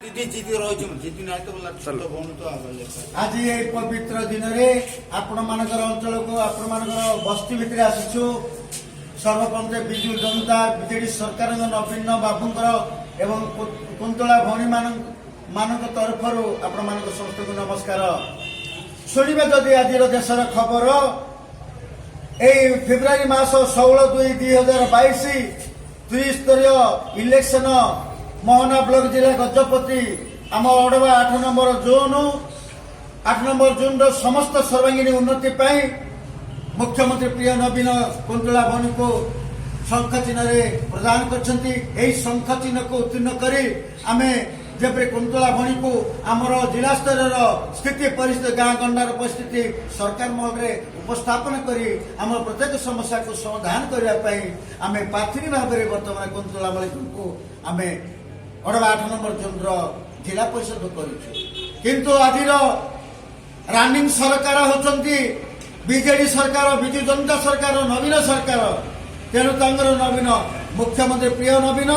आज ये पवित्र दिन में आपण मानकर अंचल को आपण मानकर बस्ती भितर आसुछु सर्वप्रथम विजु जनता बीजेडी सरकार नवीन बाबूंकर एवं कुंतला भौणी मान तरफ आपण मान समस्त को नमस्कार। शुणे जदि आज देशर खबर फेब्रुआरी मास 16/2/2022 त्रिस्तरीय इलेक्शन मोहना ब्लॉक जिला गजपति आम ओडवा 8 नंबर जोन समस्त सर्वांगीण उन्नति मुख्यमंत्री प्रिय नवीन कुंतला भौणी को शंख चिन्ह प्रदान करछंती। एही शंख चिन्ह को उत्तीर्ण करी आमे जेपरि कुंतला भौणी को आमर जिला स्तर स्थिति परिस्थिति गाँ गंडार परिस्थिति सरकार महल उपस्थापन करी आम प्रत्येक समस्या को समाधान करने आमे प्रार्थी भाव में बर्तमान कुंतला भौणी को आमे ओडवा 8 नंबर जोन जिला परिषद किंतु आज रनिंग सरकार होती बीजेडी सरकार विजु जनता सरकार नवीन सरकार तेणु नवीन मुख्यमंत्री प्रिय नवीन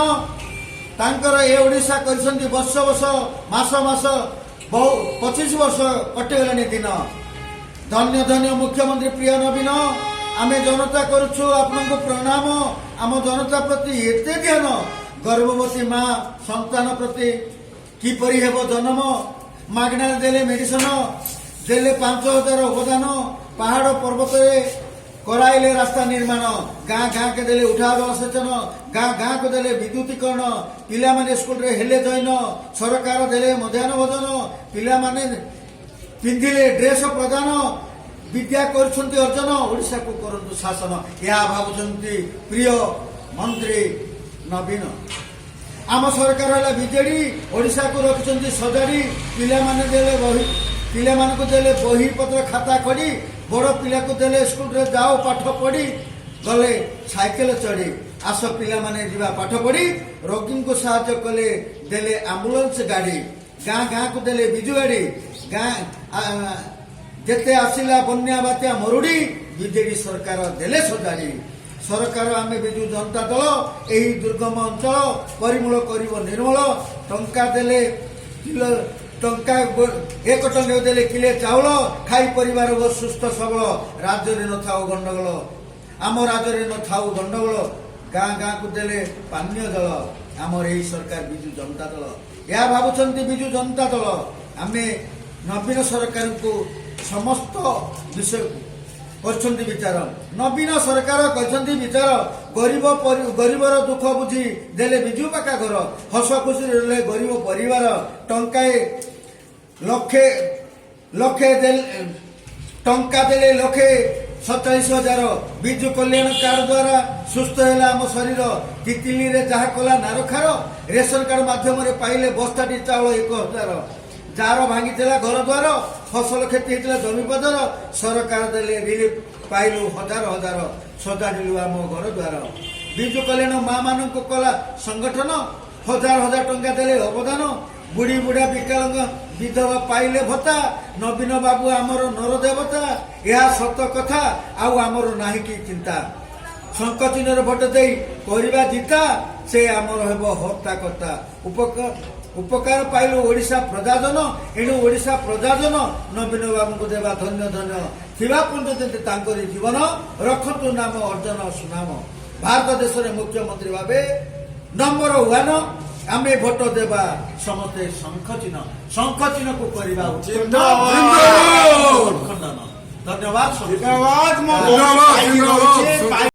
ये ओडिशा कर वर्ष मास बहु 25 वर्ष कटिगलानी दिन धन्य धन्य मुख्यमंत्री प्रिय नवीन आमे जनता करुछु आपनको प्रणाम। आम जनता प्रति एते ध्यान गर्भवती माँ संतान प्रति किपरि हेबो जन्म मागना देले मेडिसिन देले 5000 अवदान पहाड़ पर्वत कराइले रास्ता निर्माण गाँ गाँ के देले उठा जलसेचन गाँ गाँ को देले विद्युतीकरण पिला माने स्कूल रे हेले जैन सरकार देले मध्याह्न भोजन पिला माने पिंधिले ड्रेस प्रदान विद्या करछंती अर्जन ओडिशा को करंतु शासन या भाबुचंती प्रिय मंत्री नवीन आम सरकार है बीजेडी ओडिशा को रखिंट सजाड़ी पिला माने देले बही पिला मानक देले बही पत्र खाता खड़ी बड़ पिला को देले स्कूल रे जाओ पाठ पढ़ी गले साइकेल चढ़ी आस पिला माने जीवा पाठ पढ़ी रोगी को साहाय्य कले देले एम्बुलेंस गाड़ी गाँ गाँ को देले बिजु गाड़ी गाँ जेते आसिला बन्या बात्या मरुड़ी बीजेडी सरकार देले सजाड़ी सरकार आम विजु जनता दल यही दुर्गम अंचल परिमूल कर निर्मूल टंका देले टंका 1 टंका देले किले चाउल खाई परिवार सुस्थ सबल राज्य न था गंडगोल आम राज्य न था गंडगोल गाँ गाँ को देले पानीय जल आमर यही सरकार विजु जनता दल या भावुंट विजु जनता दल आमे नवीन सरकार को समस्त विषय करछंती विचार नवीन सरकार करछंती विचार गरीबर दुख बुझी देले बिजु पाका घर हस खुशी रहे गरीब परिवार टंकाए लक्षे लक्षे टंका देले लक्षे 47,000 बिजु कल्याण कार्ड द्वारा सुस्थ है आम शरीर तितिली रे जहा कला नारखार रेशन कार्ड माध्यम पाइले बस्ताटी चाउल 1,000 जार भांगी घर द्वार फसल क्षति होता जमी पदर सरकार देले रिलीफ पाइलु हजार हजार सजाड़ू आम घर द्वार बिजु कल्याण माँ मान कला संगठन हजार हजार टंका देले अवदान बुढ़ी बुढ़ा विकलांग विधवा पाइले भत्ता नवीन बाबू आमर नर देवता यह सत कथा आमर नाही कि चिंता शंख चिन्ह भोट दे करवा जीता से आमर हेब हत्या कर्ता उपकार पाइलु ओडिशा प्रजाजन एणु ओडिशा प्रजाजन नवीन बाबू को देवा धन्य धन्य थिबा पर्यंत जीवन रखतु नाम अर्जन सुनाम भारत देश रे मुख्यमंत्री भावे नंबर 1 आमे भोट देवा समस्ते शंख चिन्ह को करवा धन्यवाद।